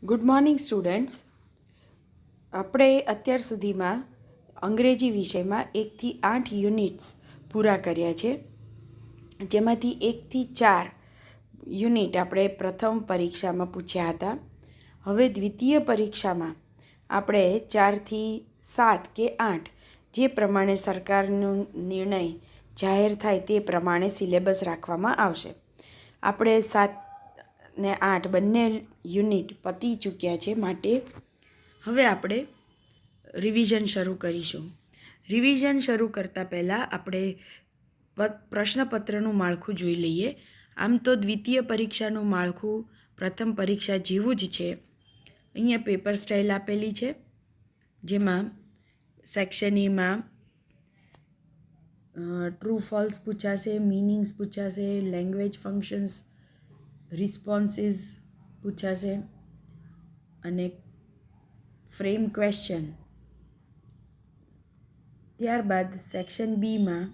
Good morning students. આપણે અત્યાર સુધીમાં અંગ્રેજી વિષયમાં 1 થી 8 યુનિટ્સ પૂરા કર્યા છે, જેમાંથી 1 થી 4 યુનિટ આપણે પ્રથમ પરીક્ષામાં પૂછ્યા હતા. હવે દ્વિતીય પરીક્ષામાં આપણે 4 થી 7 કે 8 જે પ્રમાણે સરકારનો નિર્ણય જાહેર થાય તે પ્રમાણે સિલેબસ રાખવામાં આવશે. આપણે 7 ને 8 બંને યુનિટ પતી ચૂક્યા છે, માટે હવે આપણે રિવિઝન શરૂ કરીશું. રિવિઝન શરૂ કરતાં પહેલાં આપણે પ્રશ્નપત્રનું માળખું જોઈ લઈએ. આમ તો દ્વિતીય પરીક્ષાનું માળખું પ્રથમ પરીક્ષા જેવું જ છે. અહીંયા પેપર સ્ટાઇલ આપેલી છે, જેમાં સેક્શન એમાં ટ્રુ ફોલ્સ પૂછાશે, મીનિંગ્સ પૂછાશે, લેંગ્વેજ ફંક્શન્સ, રિસ્પોન્સીસ પૂછાશે અને ફ્રેમ ક્વેશ્ચન. ત્યારબાદ સેક્શન બીમાં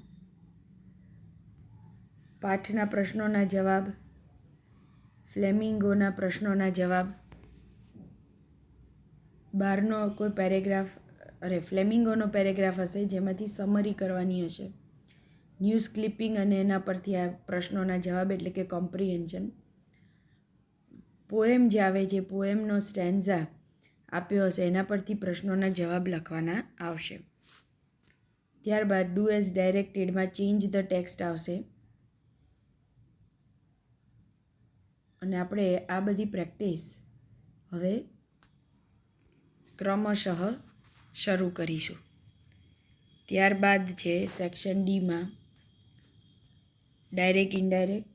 પાઠના પ્રશ્નોના જવાબ, ફ્લેમિંગોના પ્રશ્નોના જવાબ, બહારનો કોઈ ફ્લેમિંગોનો પેરેગ્રાફ હશે જેમાંથી સમરી કરવાની હશે, ન્યૂઝ ક્લિપિંગ અને એના પરથી આ પ્રશ્નોના જવાબ એટલે કે કોમ્પ્રિહેન્શન, પોએમ જે આવે છે પોએમનો સ્ટેન્ઝા આપ્યો હશે એના પરથી પ્રશ્નોના જવાબ લખવાના આવશે. ત્યારબાદ ડુ એઝ ડાયરેક્ટેડમાં ચેન્જ ધ ટેક્સ્ટ આવશે અને આપણે આ બધી પ્રેક્ટિસ હવે ક્રમશઃ શરૂ કરીશું. ત્યારબાદ છે સેક્શન ડીમાં direct indirect,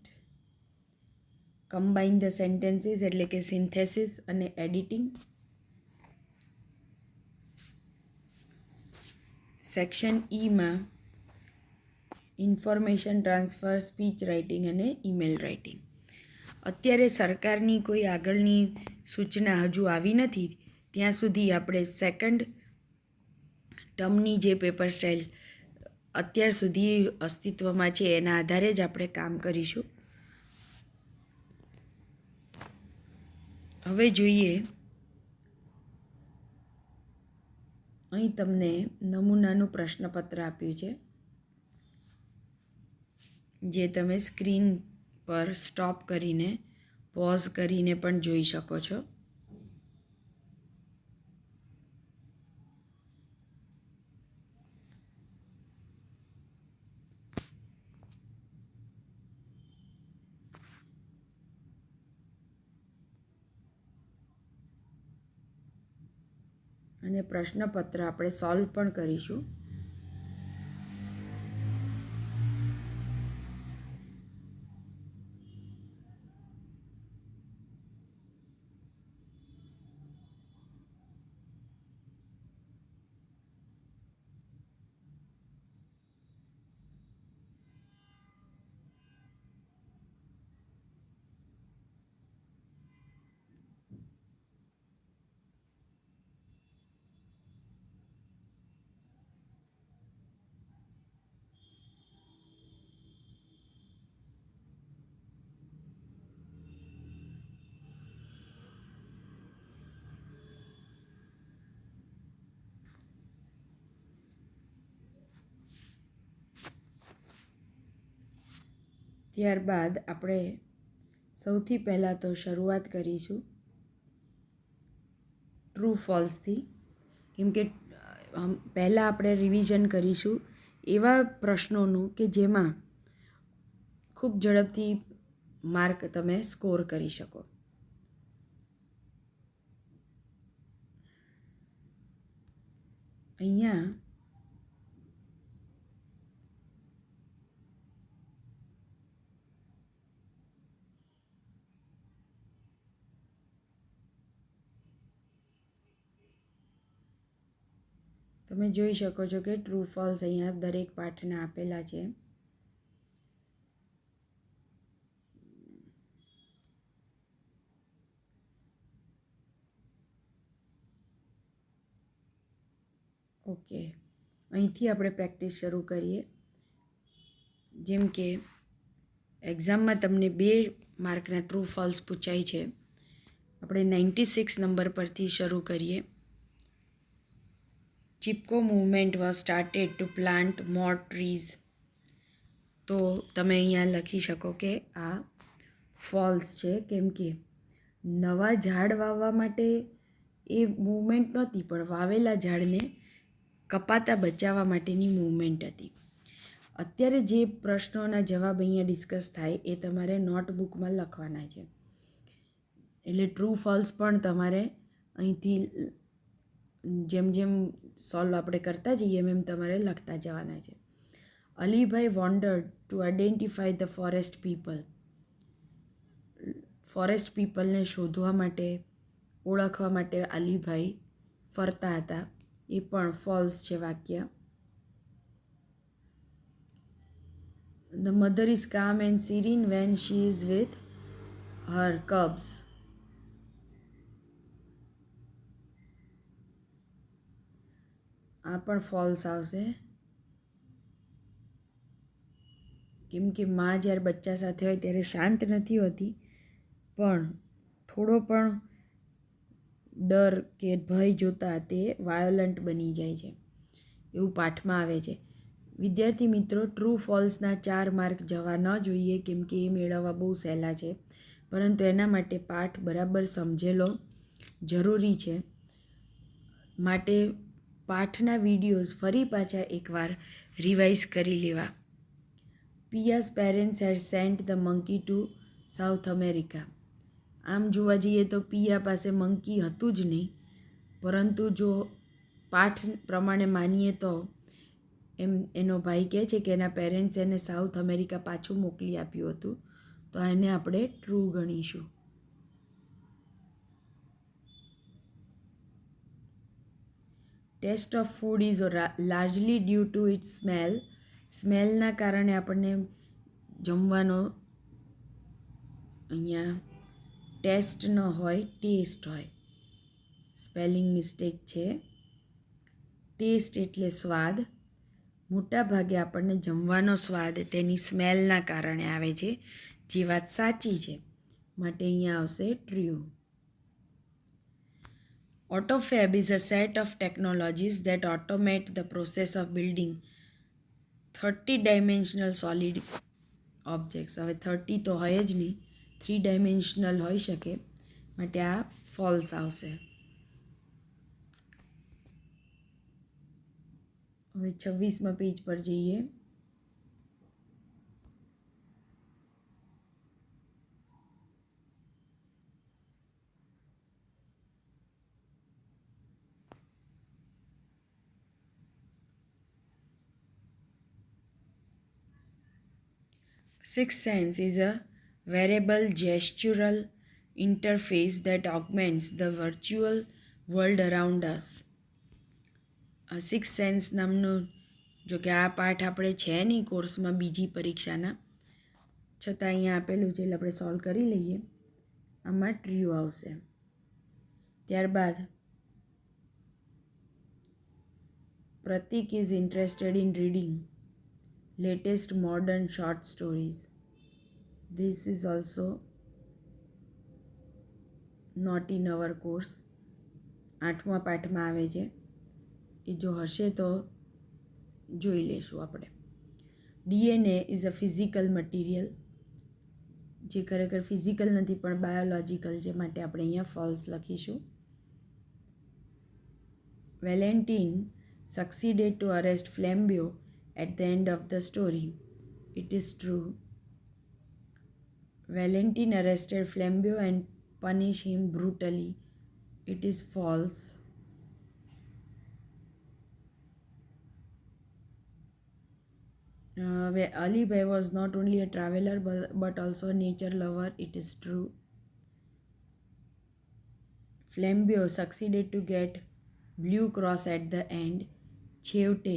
combine the sentences એટલે કે સિન્થેસિસ અને એડિટિંગ. સેક્શન ઈમાં ઇન્ફોર્મેશન ટ્રાન્સફર, સ્પીચ રાઇટિંગ અને ઈમેલ રાઇટિંગ. અત્યારે સરકારની કોઈ આગળની સૂચના હજુ આવી નથી, ત્યાં સુધી આપણે સેકન્ડ ટર્મની જે પેપર સ્ટાઇલ અત્યાર સુધી અસ્તિત્વમાં છે એના આધારે જ આપણે કામ કરીશું. હવે જોઈએ, અહીં તમને નમૂનાનું પ્રશ્નપત્ર આપ્યું છે, જે તમે સ્ક્રીન પર સ્ટોપ કરીને પોઝ કરીને પણ જોઈ શકો છો. અને પ્રશ્નપત્ર આપણે સોલ્વ પણ કરીશું. ત્યારબાદ આપણે સૌથી પહેલાં તો શરૂઆત કરીશું ટ્રુ ફોલ્સથી, કેમ કે પહેલાં આપણે રિવિઝન કરીશું એવા પ્રશ્નોનું કે જેમાં ખૂબ ઝડપથી માર્ક તમે સ્કોર કરી શકો. અહીંયા તમે જોઈ શકો છો કે ટ્રુ ફોલ્સ અહીંયા દરેક પાઠના આપેલા છે. ઓકે, અહીંથી આપણે પ્રેક્ટિસ શરૂ કરીએ. જેમ કે એક્ઝામમાં તમને 2 માર્કના ટ્રુ ફોલ્સ પૂછાય છે, આપણે 96 નંબર પરથી શરૂ કરીએ. Chipko movement was started to plant more trees. તો તમે અહીંયા લખી શકો કે આ ફોલ્સ છે, કેમ કે નવા ઝાડ વાવવા માટે એ મૂવમેન્ટ નહોતી, પણ વાવેલા ઝાડને કપાતા બચાવવા માટેની મૂવમેન્ટ હતી. અત્યારે જે પ્રશ્નોના જવાબ અહીંયા ડિસ્કસ થાય એ તમારે નોટબુકમાં લખવાના છે. એટલે ટ્રુ ફોલ્સ પણ તમારે અહીંથી જેમ જેમ સોલ્વ આપણે કરતા જઈએ એમ તમારે લખતા જવાના છે. Alibhai wondered to identify the forest people. Forest પીપલને શોધવા માટે, ઓળખવા માટે અલીભાઈ ફરતા હતા. એ પણ ફોલ્સ છે વાક્ય. ધ મધર ઇઝ કામ and serene when she is with her cubs. આ પણ ફોલ્સ આવશે, કેમ કે માં જ્યારે બચ્ચા સાથે હોય ત્યારે શાંત નથી હોતી, પણ થોડો પણ ડર કે ભય જોતા તે વાયોલન્ટ બની જાય છે, એવું પાઠમાં આવે છે. વિદ્યાર્થી મિત્રો, ટ્રુ ફોલ્સના 4 માર્ક જવા ન જોઈએ, કેમ કે એ મેળવવા બહુ સહેલા છે, પરંતુ એના માટે પાઠ બરાબર સમજેલો જરૂરી છે. માટે પાઠના વિડીયોઝ ફરી પાછા એકવાર રિવાઇઝ કરી લેવા. Piya's parents had sent the monkey to South America. આમ જોવા જઈએ તો પિયા પાસે મંકી હતું જ નહીં, પરંતુ જો પાઠ પ્રમાણે માનીએ તો એનો ભાઈ કહે છે કે એના પેરેન્ટ્સ એને સાઉથ અમેરિકા પાછું મોકલી આપ્યું હતું, તો એને આપણે ટ્રુ ગણીશું. Taste of food is largely due to its smell. સ્મેલના કારણે આપણને જમવાનો અહીંયા ટેસ્ટ ન હોય, ટેસ્ટ હોય. સ્પેલિંગ મિસ્ટેક છે. ટેસ્ટ એટલે સ્વાદ. મોટા ભાગે આપણને જમવાનો સ્વાદ તેની સ્મેલના કારણે આવે છે, જે વાત સાચી છે, માટે અહીંયા આવશે true. AutoFab is a set of technologies that automate the process of building 30-dimensional solid objects. હવે 30 તો હોય જ નહીં, 3 ડાયમેન્શનલ હોઈ શકે, માટે આ ફોલ્સ આવશે. હવે 26મા પેજ પર જઈએ. Sixth sense is a variable gestural interface that augments the virtual world around us. Six sense નામનું, જો કે આ પાઠ આપણે છે નહીં કોર્સમાં બીજી પરીક્ષાના, છતાં અહીંયા આપેલું છે એટલે આપણે સોલ્વ કરી લઈએ. આમાં ટ્રુ આવશે. ત્યારબાદ પ્રતીક is interested in reading latest modern short stories. This is also not in our course. 8મા પાઠમાં આવે છે, એ જો હશે તો જોઈ લેશું આપણે. DNA is a physical material, જે ખરેખર ફિઝિકલ નથી પણ બાયોલોજિકલ છે, માટે આપણે અહીંયા ફોલ્સ લખીશું. Valentine succeeded to arrest Flambeau at the end of the story. It is true. Valentine arrested Flambeau and punished him brutally. It is false. Alibhai was not only a traveler but also a nature lover. It is true. Flambeau succeeded to get Blue Cross at the end. છેવટે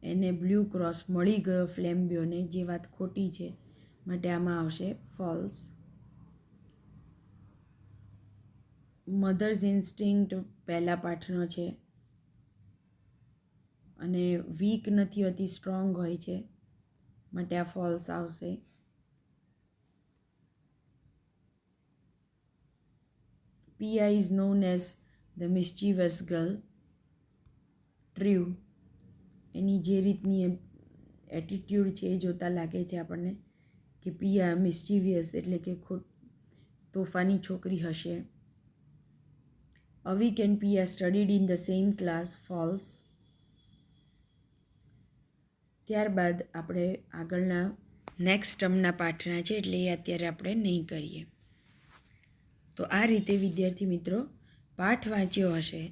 એને blue cross મળી ગયો ફ્લેમ્બ્યોને, જે વાત ખોટી છે, માટે આમાં આવશે ફોલ્સ. મધર્સ ઇન્સ્ટિંક્ટ પહેલા પાઠનો છે અને વીક નથી હોતી, સ્ટ્રોંગ હોય છે, માટે આ ફોલ્સ આવશે. Pia is known as the mischievous girl. True. એની જે રીતની એટીટ્યૂડ છે એ જોતાં લાગે છે આપણને કે પિયા મિસ્ચીવિયસ એટલે કે તોફાની છોકરી હશે. Avik and Piya studied in the same class. False. ત્યારબાદ આપણે આગળના નેક્સ્ટ ટર્મના પાઠના છે એટલે એ અત્યારે આપણે નહીં કરીએ. તો આ રીતે વિદ્યાર્થી મિત્રો પાઠ વાંચ્યો હશે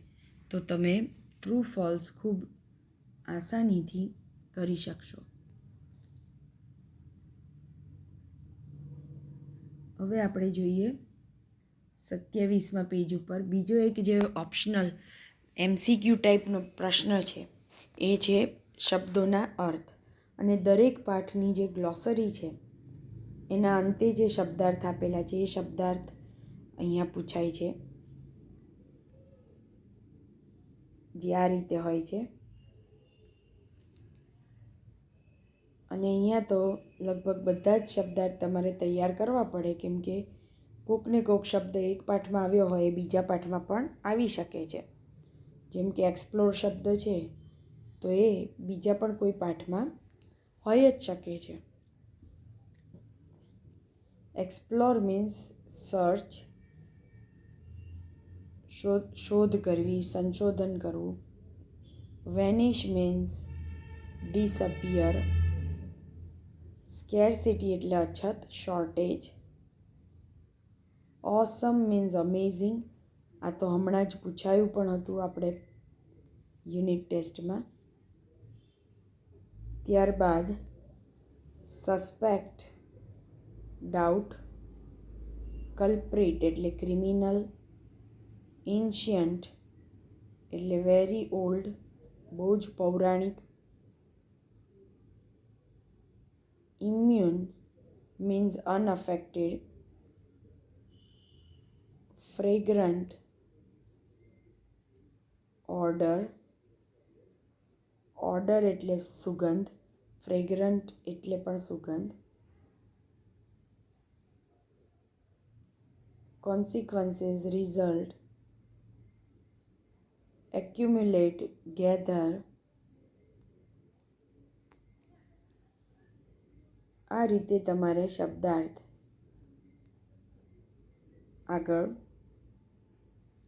તો તમે ટ્રુ ફોલ્સ ખૂબ આસાનીથી કરી શકશો. હવે આપણે જોઈએ 27મા પેજ ઉપર બીજો એક જે ઓપ્શનલ MCQ ટાઈપનો પ્રશ્ન છે એ છે શબ્દોના અર્થ. અને દરેક પાઠની જે ગ્લોસરી છે એના અંતે જે શબ્દાર્થ આપેલા છે એ શબ્દાર્થ અહીંયા પૂછાય છે, જે આ રીતે હોય છે. અને અહીંયા તો લગભગ બધા જ શબ્દાર્થ તમારે તૈયાર કરવા પડે, કેમ કે કોકને કોક શબ્દ એક પાઠમાં આવ્યો હોય એ બીજા પાઠમાં પણ આવી શકે છે. જેમ કે એક્સપ્લોર શબ્દ છે તો એ બીજા પણ કોઈ પાઠમાં હોય જ શકે છે. એક્સપ્લોર મીન્સ સર્ચ, શોધ કરવી, સંશોધન કરવું. Vanish means disappear. સ્કેરસિટી એટલે અછત, શોર્ટેજ. ઓસમ મીન્સ અમેઝિંગ. આ તો હમણાં જ પૂછાયું પણ હતું આપણે યુનિટ ટેસ્ટમાં. ત્યારબાદ સસ્પેક્ટ, ડાઉટ. કલ્પ્રિટ એટલે ક્રિમિનલ. એન્શિયન્ટ એટલે વેરી ઓલ્ડ, બહુ જ પૌરાણિક. Immune means unaffected. Fragrant, odour. Odour એટલે સુગંધ, ફ્રેગ્રન્ટ એટલે પણ સુગંધ. Consequences, result. Accumulate, gather. આ રીતે તમારે શબ્દાર્થ આગળ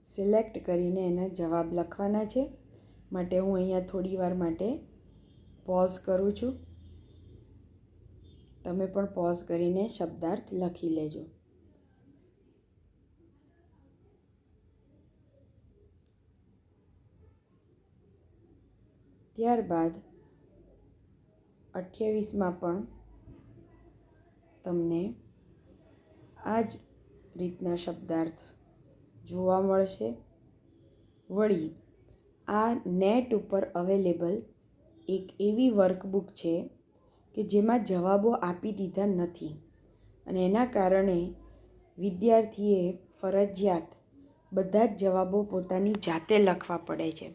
સિલેક્ટ કરીને એના જવાબ લખવાના છે. માટે હું અહીંયા થોડી વાર માટે પોઝ કરું છું. તમે પણ પોઝ કરીને શબ્દાર્થ લખી લેજો. ત્યારબાદ 28માં પણ તમને આ જ રીતના શબ્દાર્થ જોવા મળશે. વળી આ નેટ ઉપર અવેલેબલ એક એવી વર્કબુક છે કે જેમાં જવાબો આપી દીધા નથી, અને એના કારણે વિદ્યાર્થીએ ફરજિયાત બધા જ જવાબો પોતાની જાતે લખવા પડે છે.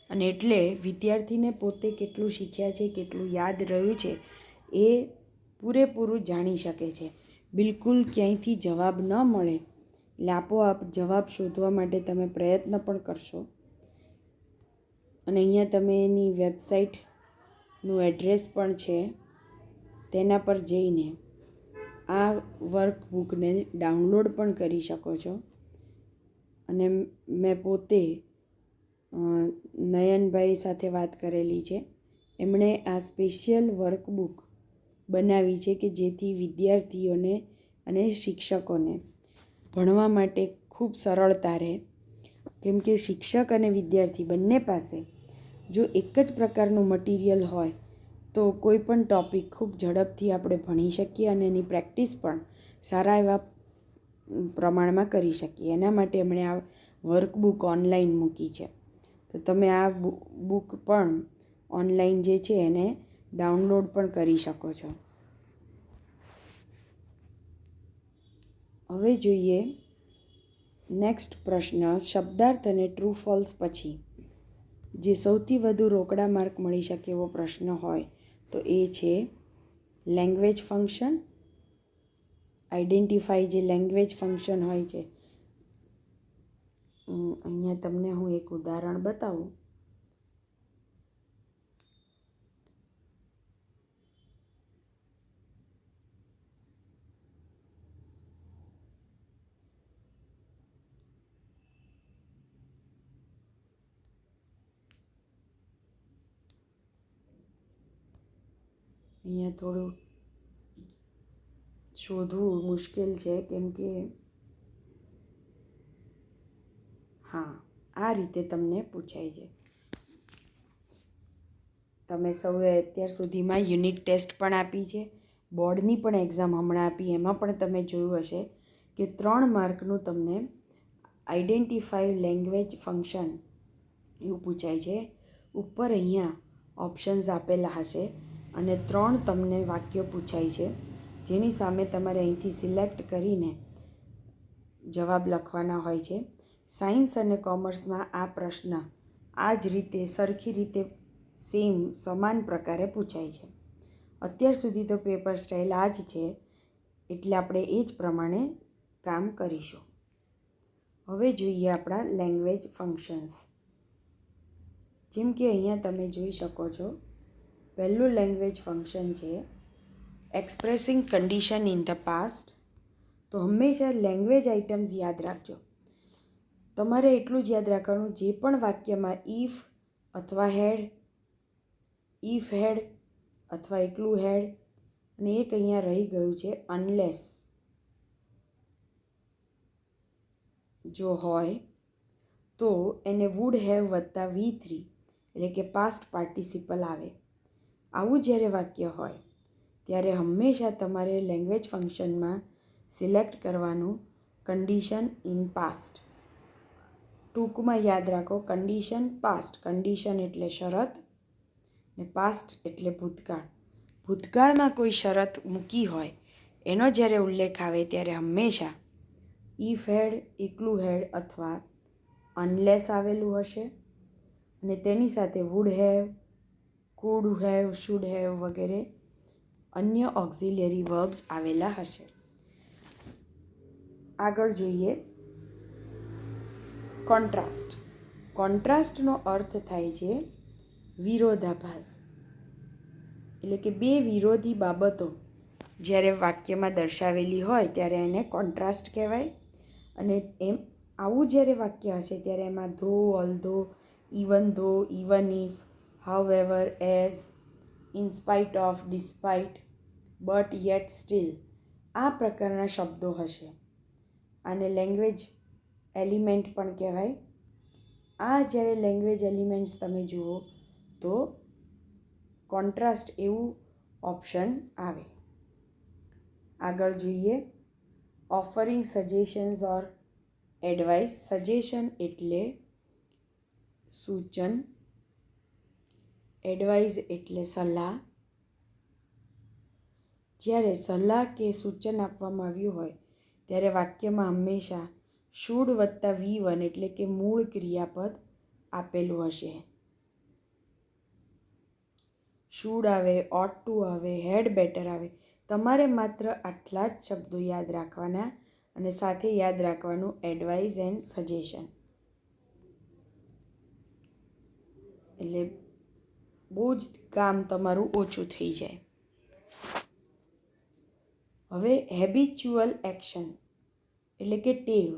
અને એટલે વિદ્યાર્થીને પોતે કેટલું શીખ્યા છે, કેટલું યાદ રહ્યું છે એ પૂરેપૂરું જાણી શકે છે. બિલકુલ ક્યાંયથી જવાબ ન મળે એટલે આપોઆપ જવાબ શોધવા માટે તમે પ્રયત્ન પણ કરશો. અને અહીંયા તમે એની વેબસાઇટનું એડ્રેસ પણ છે, તેના પર જઈને આ વર્કબુકને ડાઉનલોડ પણ કરી શકો છો. અને મેં પોતે નયનભાઈ સાથે વાત કરેલી છે. એમણે આ સ્પેશિયલ વર્કબુક બનાવી છે કે જેથી વિદ્યાર્થીઓને અને શિક્ષકોને ભણવા માટે ખૂબ સરળતા રહે. કેમ કે શિક્ષક અને વિદ્યાર્થી બંને પાસે જો એક જ પ્રકારનું મટીરિયલ હોય તો કોઈ પણ ટૉપિક ખૂબ ઝડપથી આપણે ભણી શકીએ અને એની પ્રેક્ટિસ પણ સારા એવા પ્રમાણમાં કરી શકીએ. એના માટે એમણે આ વર્કબુક ઓનલાઈન મૂકી છે. તો તમે આ બુક પણ ઓનલાઈન જે છે એને ડાઉનલોડ પણ કરી શકો છો. હવે જોઈએ નેક્સ્ટ પ્રશ્ન. શબ્દાર્થ અને ટ્રુ ફોલ્સ પછી જે સૌથી વધુ રોકડા માર્ક મળી શકે એવો પ્રશ્ન હોય તો એ છે લેંગ્વેજ ફંક્શન. આઈડેન્ટિફાઈ જે લેંગ્વેજ ફંક્શન હોય છે અહીંયા તમને હું એક ઉદાહરણ બતાવું. અહીંયા થોડું શોધવું મુશ્કેલ છે, કેમ કે હા, આ રીતે તમને પૂછાય છે. તમે સૌએ અત્યાર સુધીમાં યુનિટ ટેસ્ટ પણ આપી છે, બોર્ડની પણ એક્ઝામ હમણાં આપી. એમાં પણ તમે જોયું હશે કે 3 માર્કનું તમને આઈડેન્ટિફાઈ લેંગ્વેજ ફંક્શન એવું પૂછાય છે. ઉપર અહીંયા ઓપ્શન્સ આપેલા હશે અને 3 તમને વાક્યો પૂછાય છે, જેની સામે તમારે અહીંથી સિલેક્ટ કરીને જવાબ લખવાના હોય છે. સાયન્સ અને કોમર્સમાં આ પ્રશ્ન આ જ રીતે સરખી રીતે સમાન પ્રકારે પૂછાય છે. અત્યાર સુધી તો પેપર સ્ટાઇલ આ જ છે, એટલે આપણે એ જ પ્રમાણે કામ કરીશું. હવે જોઈએ આપણા લેંગ્વેજ ફંક્શન્સ. જેમ કે અહીંયા તમે જોઈ શકો છો, પહેલું લેંગ્વેજ ફંક્શન છે expressing condition in the past. તો હંમેશા લેંગ્વેજ આઇટમ્સ યાદ રાખજો. તમારે એટલું જ યાદ રાખવાનું, જે પણ વાક્યમાં ઇફ અથવા હેડ, ઇફ હેડ અથવા એકલું હેડ, અને એક અહીંયા રહી ગયું છે અનલેસ, જો હોય તો એને વુડ હેવ વત્તા V3 એટલે કે પાસ્ટ પાર્ટિસિપલ આવે. આવું જ્યારે વાક્ય હોય ત્યારે હંમેશા તમારે લેંગ્વેજ ફંક્શનમાં સિલેક્ટ કરવાનું કન્ડિશન ઇન પાસ્ટ. ટૂંકમાં યાદ રાખો, કન્ડિશન પાસ્ટ. કન્ડિશન એટલે શરત ને પાસ્ટ એટલે ભૂતકાળ. ભૂતકાળમાં કોઈ શરત મૂકી હોય એનો જ્યારે ઉલ્લેખ આવે ત્યારે હંમેશા ઇફ હેડ, એકલું હેડ અથવા અનલેસ આવેલું હશે અને તેની સાથે would have, could have, should have વગેરે અન્ય ઓક્ઝિલિયરી વર્બ્સ આવેલા હશે. આગળ જોઈએ કોન્ટ્રાસ્ટ. કોન્ટ્રાસ્ટનો અર્થ થાય છે વિરોધાભાસ. એટલે કે બે વિરોધી બાબતો જ્યારે વાક્યમાં દર્શાવેલી હોય ત્યારે એને કોન્ટ્રાસ્ટ કહેવાય. અને આવું જ્યારે વાક્ય હશે ત્યારે એમાં though, although, even though, even if, however, as, in spite of, despite, but, yet, still આ પ્રકારના શબ્દો હશે. આને લેંગ્વેજ એલિમેન્ટ પણ કહેવાય. આ જ્યારે લેંગ્વેજ એલિમેન્ટ્સ તમે જુઓ તો કોન્ટ્રાસ્ટ એવું ઓપ્શન આવે. આગળ જોઈએ ઓફરિંગ સજેશન્સ ઓર એડવાઇસ. સજેશન એટલે સૂચન, એડવાઇસ એટલે સલાહ. જ્યારે સલાહ કે સૂચન આપવામાં આવ્યું હોય ત્યારે વાક્યમાં હંમેશા શુડ વત્તા V1 એટલે કે મૂળ ક્રિયાપદ આપેલું હશે. શુડ આવે, ઓટ ટુ આવે, હેડ બેટર આવે. તમારે માત્ર આટલા જ શબ્દો યાદ રાખવાના અને સાથે યાદ રાખવાનું એડવાઇસ એન્ડ સજેશન. એટલે બહુ જ કામ તમારું ઓછું થઈ જાય. હવે હેબિચ્યુઅલ એક્શન એટલે કે ટેવ.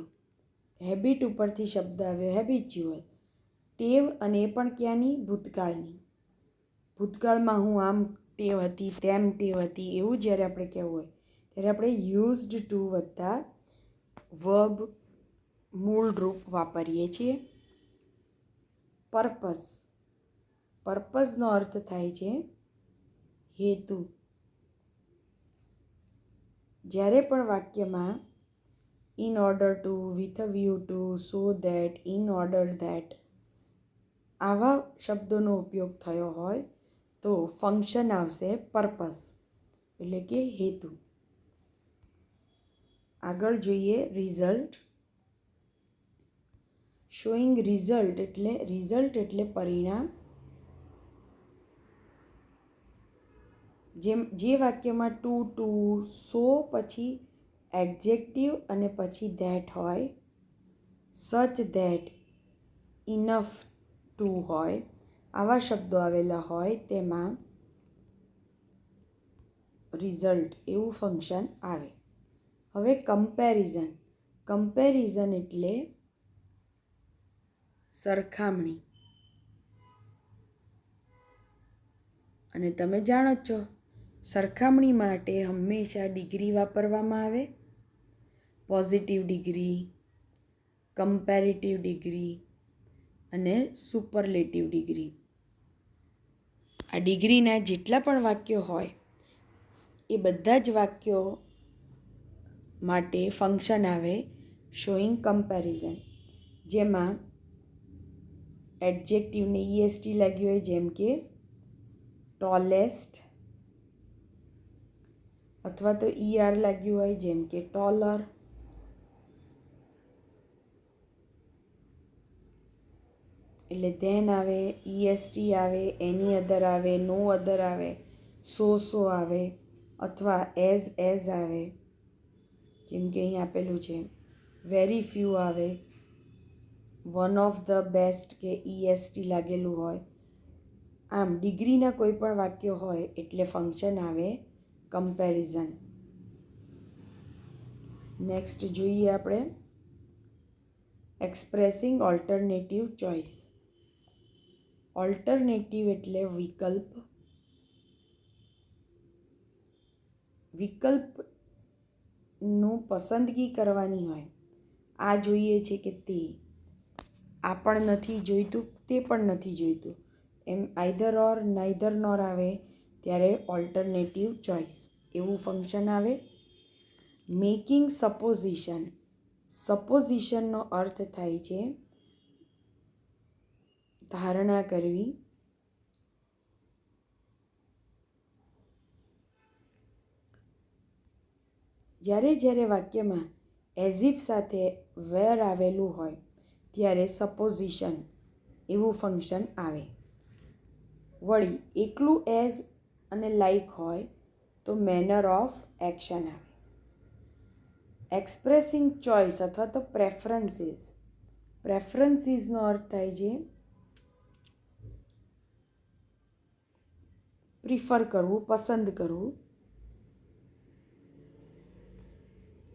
હેબિટ ઉપરથી શબ્દ આવ્યો હેબિચ્યુઅલ. ટેવ, અને એ પણ ક્યાંની? ભૂતકાળની. ભૂતકાળમાં હું આમ ટેવ હતી, તેમ ટેવ હતી, એવું જ્યારે આપણે કહેવું હોય ત્યારે આપણે યુઝડ ટુ વત્તા વર્બ મૂળ રૂપ વાપરીએ છીએ. પર્પઝ. પર્પઝનો અર્થ થાય છે હેતુ. જ્યારે પણ વાક્યમાં in order to, with a view to, so that, in order that આવા શબ્દોનો ઉપયોગ થયો હોય તો ફંક્શન આવશે પર્પઝ એટલે કે હેતુ. આગળ જોઈએ રિઝલ્ટ. શોઈંગ રિઝલ્ટ એટલે પરિણામ. જે વાક્યમાં ટુ, સો પછી એડજેક્ટિવ અને પછી ધેટ હોય સચ ધેટ, ઇનફ ટુ હોય આવા શબ્દો આવેલા હોય તેમાં રિઝલ્ટ એવું ફંક્શન આવે. હવે કમ્પેરિઝન. કમ્પેરિઝન એટલે સરખામણી. અને તમે જાણો જ છો સરખામણી માટે હંમેશા ડિગ્રી વાપરવામાં આવે. પોઝિટિવ ડિગ્રી, કમ્પેરેટિવ ડિગ્રી અને સુપરલેટિવ ડિગ્રી. આ ડિગ્રીના જેટલા પણ વાક્યો હોય એ બધા જ વાક્યો માટે ફંક્શન આવે શોઈંગ કમ્પેરિઝન, જેમાં એડજેક્ટિવને EST લાગ્યું હોય, જેમ કે ટોલેસ્ટ, અથવા તો ER લાગ્યું હોય, જેમ કે ટોલર. એટલે ધેન આવે, EST આવે, એની અધર આવે, નો અધર આવે, સો આવે, અથવા એઝ આવે, જેમ કે અહીં આપેલું છે. વેરી ફ્યુ આવે, વન ઓફ ધ બેસ્ટ કે EST લાગેલું હોય. આમ ડિગ્રીના કોઈ પણ વાક્ય હોય એટલે ફંક્શન આવે કમ્પેરિઝન. નેક્સ્ટ જોઈએ આપણે એક્સપ્રેસિંગ ઓલ્ટરનેટિવ ચોઇસ. ઓલ્ટરનેટિવ એટલે વિકલ્પ. વિકલ્પનું પસંદગી કરવાની હોય. આ જોઈએ છે કે તે, આ પણ નથી જોઈતું, તે પણ નથી જોઈતું, એમ આઈધર ઓર નાઈધર નોર આવે ત્યારે ઓલ્ટરનેટિવ ચોઇસ એવું ફંક્શન આવે. Making supposition. સપોઝિશનનો અર્થ થાય છે ધારણા કરવી. જ્યારે વાક્યમાં એઝ ઇફ સાથે વેર આવેલું હોય ત્યારે સપોઝિશન એવું ફંક્શન આવે. વળી એકલું એઝ અને લાઈક હોય તો મેનર ઓફ એક્શન આવે. એક્સપ્રેસિંગ ચોઇસ અથવા તો પ્રેફરન્સીસ. પ્રેફરન્સીસનો અર્થ થાય છે પ્રિફર કરવું, પસંદ કરવું.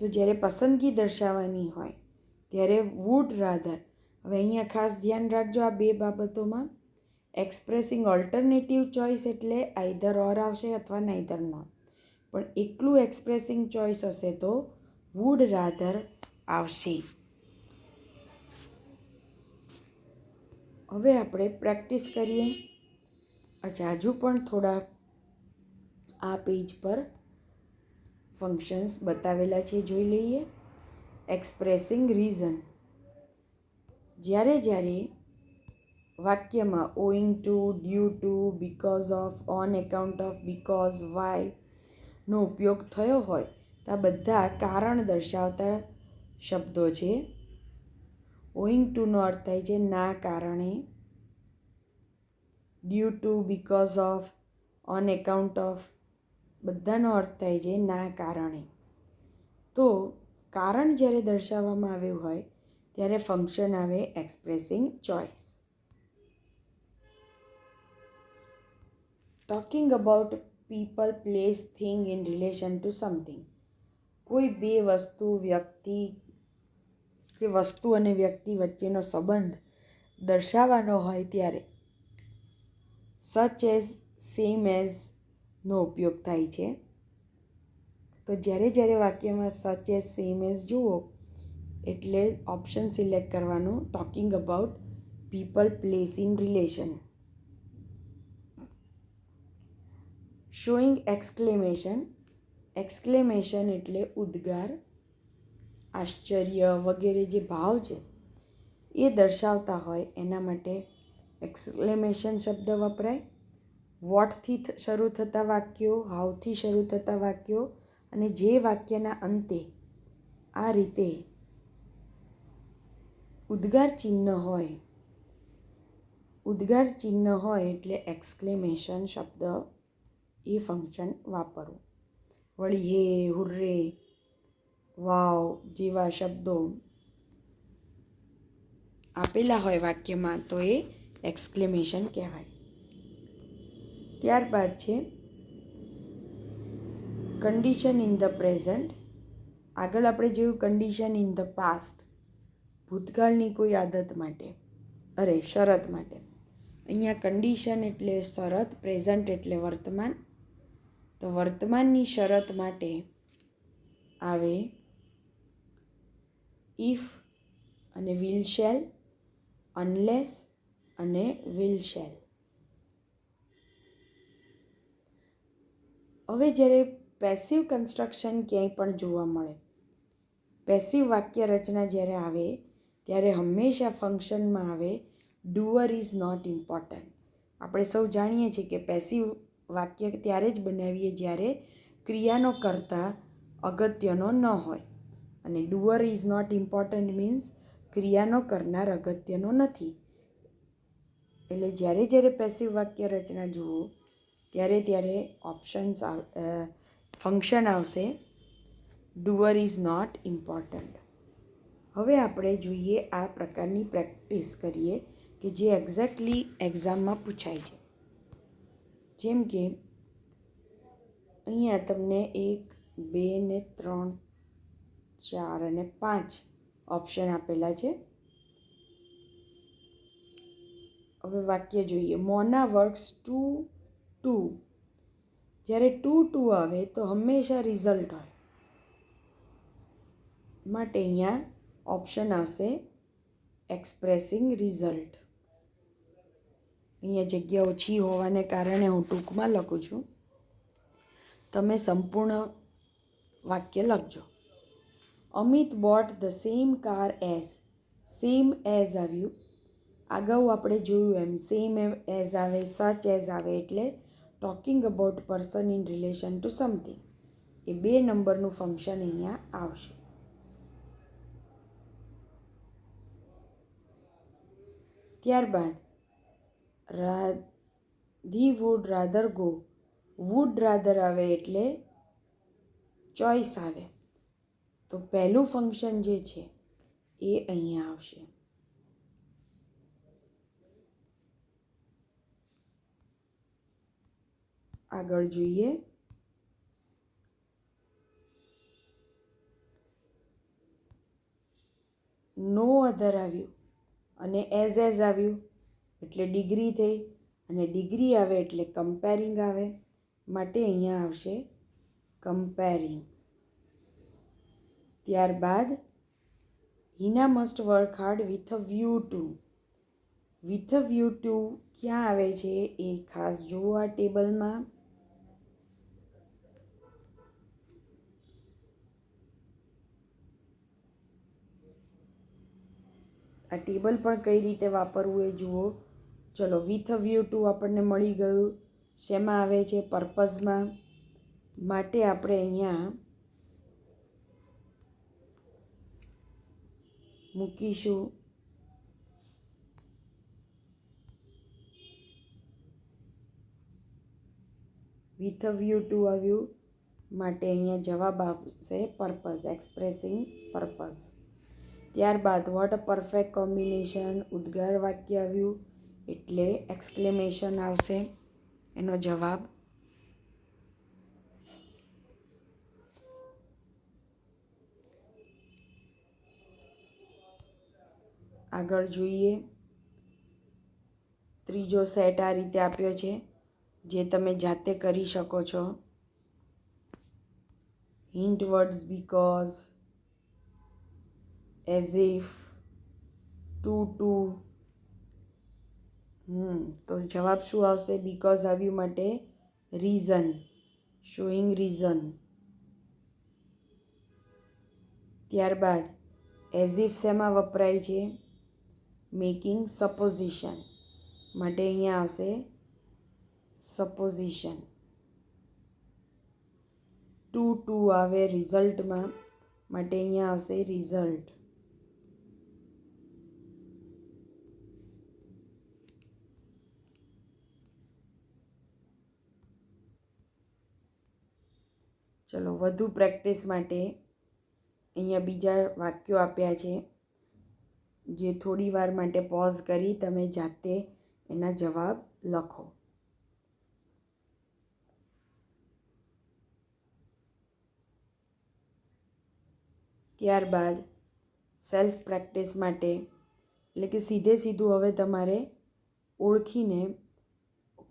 તો જ્યારે પસંદગી દર્શાવવાની હોય ત્યારે વુડ રાધર. હવે અહીંયા ખાસ ધ્યાન રાખજો આ બે બાબતોમાં. એક્સપ્રેસિંગ ઓલ્ટરનેટિવ ચોઇસ એટલે આઈધર ઓર આવશે અથવા નાઈધર નોર. પણ એકલું એક્સપ્રેસિંગ ચોઇસ હશે તો વુડ રાધર આવશે. હવે આપણે પ્રેક્ટિસ કરીએ. અચ્છા, હજુ પણ થોડા આ પેજ પર ફંક્શન્સ બતાવેલા છે, જોઈ લઈએ. Expressing reason. જ્યારે વાક્યમાં owing to, due to, because of, on account of, because, વાયનો ઉપયોગ થયો હોય તો આ બધા કારણ દર્શાવતા શબ્દો છે. ઓઈંગ ટુનો અર્થ થાય છે ના કારણે. Due to, because of, on account of બધાનો અર્થ થાય છે ના કારણે. તો કારણ જ્યારે દર્શાવવામાં આવ્યું હોય ત્યારે ફંક્શન આવે expressing choice. Talking about people, place, thing in relation to something. કોઈ બે વસ્તુ, વ્યક્તિ કે વસ્તુ અને વ્યક્તિ વચ્ચેનો સંબંધ દર્શાવવાનો હોય ત્યારે સચ એઝ, સેમ એઝ નો ઉપયોગ થાય છે. તો જ્યારે વાક્યમાં સચ એઝ, સેમ એઝ જુઓ એટલે ઓપ્શન સિલેક્ટ કરવાનું talking about people, place in relation. Showing exclamation. Exclamation એટલે ઉદ્ગાર, આશ્ચર્ય વગેરે જે ભાવ છે એ દર્શાવતા હોય એના માટે એક્સક્લેમેશન શબ્દ વપરાય. વોટથી શરૂ થતા વાક્યો, હાઉથી શરૂ થતા વાક્યો અને જે વાક્યના અંતે આ રીતે ઉદ્ગાર ચિહ્ન હોય એટલે એક્સક્લેમેશન શબ્દ એ ફંક્શન વાપરવું. વળી હે, હુર્રે, વાવ જેવા શબ્દો આપેલા હોય વાક્યમાં તો એ એક્સક્લેમેશન કહેવાય. ત્યારબાદ છે કન્ડિશન ઇન ધ પ્રેઝન્ટ. આગળ આપણે જોયું કન્ડિશન ઇન ધ પાસ્ટ, ભૂતકાળની કોઈ આદત માટે, શરત માટે. અહીંયા કન્ડિશન એટલે શરત, પ્રેઝન્ટ એટલે વર્તમાન. તો વર્તમાનની શરત માટે આવે ઇફ અને વિલ શેલ, અનલેસ અને વિલ શેલ. હવે જ્યારે પેસિવ કન્સ્ટ્રક્શન ક્યાંય પણ જોવા મળે, પેસિવ વાક્ય રચના જ્યારે આવે ત્યારે હંમેશા ફંક્શનમાં આવે ડુઅર ઇઝ નોટ ઇમ્પોર્ટન્ટ. આપણે સૌ જાણીએ છીએ કે પેસિવ વાક્ય ત્યારે જ બનાવીએ જ્યારે ક્રિયાનો કર્તા અગત્યનો ન હોય, અને doer is not important means ક્રિયાનો કરનાર અગત્યનો નથી. એટલે જ્યારે જ્યારે પેસિવ વાક્ય રચના જુઓ ત્યારે ઓપ્શન્સ ફંક્શન આવશે ડુઅર ઇઝ નોટ ઇમ્પોર્ટન્ટ. હવે આપણે જોઈએ આ પ્રકારની પ્રેક્ટિસ કરીએ કે જે એક્ઝેક્ટલી એક્ઝામમાં પૂછાય છે. જેમ કે અહીંયા તમને 1, 2 ને 3, 4 અને 5 ઓપ્શન આપેલા છે. હવે વાક્ય જોઈએ. મોના વર્ક્સ 2 જ્યારે 2 આવે તો હંમેશા રિઝલ્ટ હોય, માટે અહીંયા ઓપ્શન આવશે એક્સપ્રેસિંગ રિઝલ્ટ. અહીંયા જગ્યા ઓછી હોવાને કારણે હું ટૂંકમાં લખું છું, તમે સંપૂર્ણ વાક્ય લખજો. Amit bought the same car as. Same as આવ્યું, અગાઉ આપણે જોયું એમ સેમ એઝ આવે, સચ એઝ આવે એટલે talking about person in relation to something. એ 2 નંબરનું ફંક્શન અહીંયા આવશે. ત્યારબાદ રાધી would rather go. Would rather આવે એટલે ચોઈસ આવે, તો પહેલું ફંક્શન જે છે એ અહીંયા આવશે. આગળ જોઈએ. નો અધર આવ્યું અને એઝ આવ્યું એટલે ડિગ્રી થઈ, અને ડિગ્રી આવે એટલે કમ્પેરિંગ આવે, માટે અહીંયા આવશે કમ્પેરિંગ. ત્યારબાદ Hina must work hard with a view to. With a view to ક્યાં આવે છે એ ખાસ જુઓ આ ટેબલમાં. આ ટેબલ પણ કઈ રીતે વાપરવું એ જુઓ. ચલો, વિથ અ વ્યૂ ટુ આપણને મળી ગયું. શેમાં આવે છે? પર્પઝમાં. માટે આપણે અહીંયા મૂકીશું વિથ અ વ્યૂ ટુ આવ્યું, માટે અહીંયા જવાબ આવશે પર્પઝ, એક્સપ્રેસિંગ પર્પઝ. ત્યારબાદ વોટ અ પરફેક્ટ કોમ્બિનેશન, ઉદ્ગાર વાક્ય આવ્યું એટલે એક્સક્લેમેશન આવશે એનો જવાબ. આગળ જોઈએ. ત્રીજો સેટ આ રીતે આપ્યો છે, જે તમે જાતે કરી શકો છો. Hint words because, as if, to. તો જવાબ શું આવશે? બીકોઝ આવ્યું માટે રીઝન, શોઈંગ રીઝન. ત્યારબાદ એઝ ઇફ શેમાં વપરાય છે? મેકિંગ સપોઝિશન, માટે અહીંયા આવશે સપોઝિશન. ટુ આવે રિઝલ્ટમાં, માટે અહીંયા આવશે રિઝલ્ટ. ચલો, વધુ પ્રેક્ટિસ માટે અહીંયા બીજા વાક્યો આપ્યા છે. જે થોડી વાર માટે પોઝ કરી તમે જાતે એના જવાબ લખો. ત્યારબાદ સેલ્ફ પ્રેક્ટિસ માટે એટલે કે સીધું હવે તમારે ઓળખીને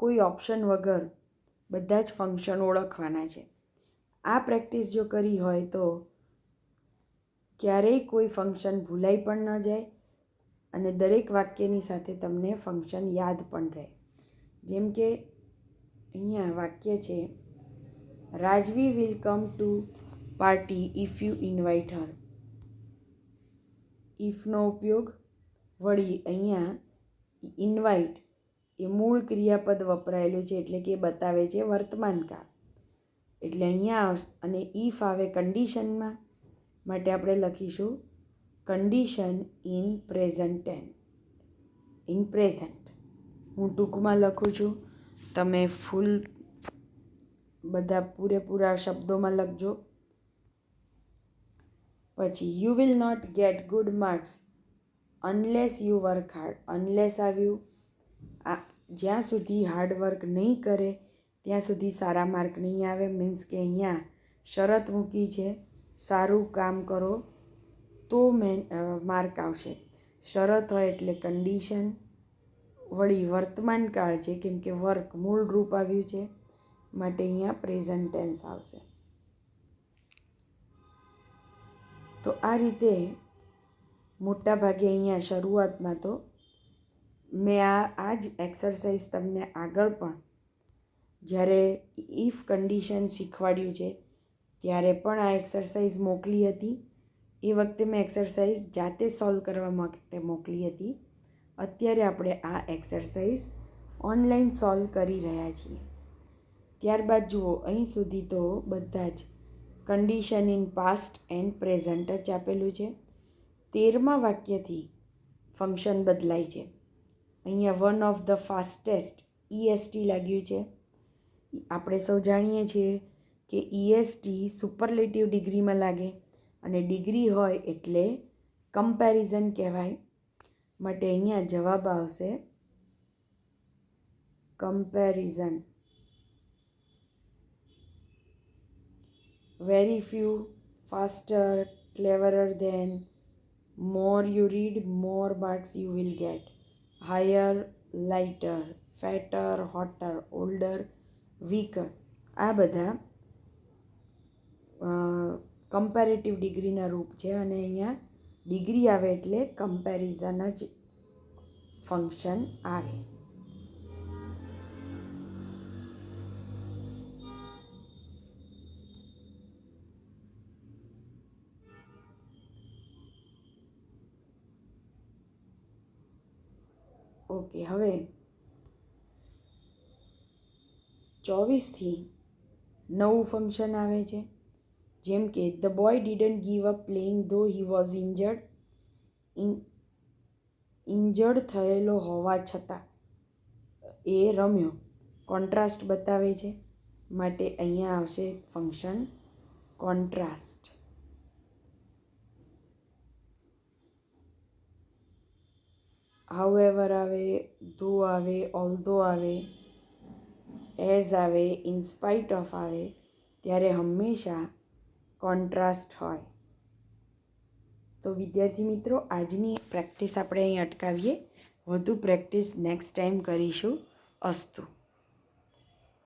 કોઈ ઓપ્શન વગર બધા જ ફંક્શન ઓળખવાના છે. આ પ્રેક્ટિસ જો કરી હોય તો ક્યારેય કોઈ ફંક્શન ભૂલાઈ પણ ન જાય અને દરેક વાક્યની સાથે તમને ફંક્શન યાદ પણ રહે. જેમ કે અહીંયા વાક્ય છે, Rajvi will come to party if you invite her. ઇફનો ઉપયોગ વળી અહીંયા ઇન્વાઇટ એ મૂળ ક્રિયાપદ વપરાયેલું છે એટલે કે બતાવે છે વર્તમાનકાળ. એટલે અહીંયા અને ઇફ આવે કન્ડિશનમાં માટે આપણે લખીશું condition in present tense. In present હું ટૂંકમાં લખું છું, તમે ફૂલ બધા પૂરેપૂરા શબ્દોમાં લખજો. પછી you will not get good marks unless you work hard. Unless આવ્યું, આ જ્યાં સુધી હાર્ડવર્ક નહીં કરે ત્યાં સુધી સારા માર્ક નહીં આવે. મીન્સ કે અહીંયા શરત મૂકી છે સારું કામ કરો તો માર્ક આવશે. શરત હોય એટલે કન્ડિશન, વળી વર્તમાનકાળ છે કેમ કે વર્ક મૂળ રૂપ આવ્યું છે માટે અહીંયા પ્રેઝન્ટ ટેન્સ આવશે. તો આ રીતે મોટા ભાગે અહીંયા શરૂઆતમાં તો મેં આ જ એક્સરસાઇઝ તમને આગળ પણ જ્યારે ઇફ કન્ડિશન શીખવાડ્યું છે ત્યારે પણ આ એક્સરસાઇઝ મોકલી હતી. એ વખતે મેં એક્સરસાઇઝ જાતે સોલ્વ કરવા માટે મોકલી હતી. અત્યારે આપણે આ એક્સરસાઇઝ ઓનલાઈન સોલ્વ કરી રહ્યા છીએ. ત્યારબાદ જુઓ, અહીં સુધી તો બધા જ condition in past and present જ આપેલું છે. 13મા વાક્યથી ફંક્શન બદલાય છે. અહીંયા one of the fastest EST લાગ્યું છે. આપણે સૌ જાણીએ છીએ કે EST સુપરલેટિવ ડિગ્રીમાં લાગે અને ડિગ્રી હોય એટલે કમ્પેરિઝન કહેવાય. માટે અહીંયા જવાબ આવશે comparison. Very few, faster, cleverer than, more you read, more marks you will get, higher, lighter, fatter, hotter, older, weaker. આ બધા કમ્પેરેટિવ ડિગ્રીના રૂપ છે અને અહીંયા ડિગ્રી આવે એટલે કમ્પેરિઝન જ ફંક્શન આવે. ઓકે, હવે 24થી નવું ફંક્શન આવે છે. જેમ કે the boy didn't give up playing ધો હી વોઝ ઇન્જર્ડ. ઇન્જર્ડ થયેલો હોવા છતાં એ રમ્યો. કોન્ટ્રાસ્ટ બતાવે છે માટે અહીંયા આવશે ફંક્શન કોન્ટ્રાસ્ટ. હાઉએવર આવે, ધો આવે, ઓલ્ધો આવે, એઝ આવે, ઇન સ્પાઇટ ઓફ આવે ત્યારે હંમેશા કોન્ટ્રાસ્ટ હોય. તો વિદ્યાર્થી મિત્રો, આજની પ્રેક્ટિસ આપણે અહીં અટકાવીએ. વધુ પ્રેક્ટિસ નેક્સ્ટ ટાઈમ કરીશું. અસ્તુ.